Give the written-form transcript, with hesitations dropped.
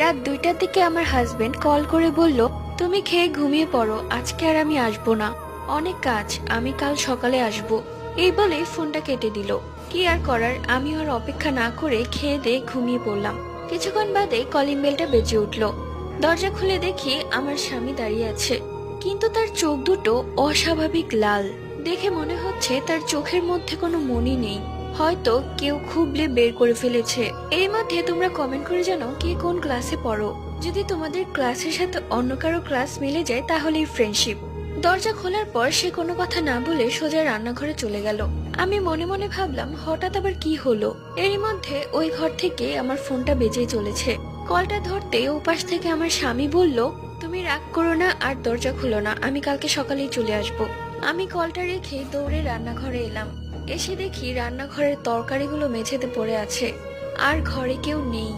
রাত 2টার দিকে আমার হাজবেন্ড কল করে বলল, তুমি খেয়ে ঘুমিয়ে পড়ো, আজকে আর আমি আসবো না, অনেক কাজ, আমি কাল সকালে আসবো। এই বলে ফোনটা কেটে দিল। কি আর করার, আমি আর অপেক্ষা না করে খেয়ে দিয়ে ঘুমিয়ে পড়লাম। কিছুক্ষণ বাদে কলিং বেলটা বেজে উঠলো। দরজা খুলে দেখি আমার স্বামী দাঁড়িয়ে আছে, কিন্তু তার চোখ দুটো অস্বাভাবিক লাল। দেখে মনে হচ্ছে তার চোখের মধ্যে কোনো মনি নেই, হয়তো কেউ খুবলে বের করে ফেলেছে। এর মধ্যে তোমরা কমেন্ট করে জানাও কে কোন ক্লাসে পড়ো। যদি তোমাদের ক্লাসের সাথে অন্য কারো ক্লাস মিলে যায় তাহলেই ফ্রেন্ডশিপ। দরজা খোলার পর সে কোনো কথা না বলে সোজা রান্নাঘরে চলে গেল। আমি মনে মনে ভাবলাম হঠাৎ আবার কি হলো। এরই মধ্যে ওই ঘর থেকে আমার ফোনটা বেজেই চলেছে। কলটা ধরতে ওপাশ থেকে আমার স্বামী বলল, তুমি রাগ করো না আর দরজা খুলো না, আমি কালকে সকালেই চলে আসব। আমি কলটা রেখে দৌড়ে রান্নাঘরে এলাম। এসে দেখি রান্নাঘরের তরকারিগুলো মেঝেতে পড়ে আছে, আর ঘরে কেউ নেই।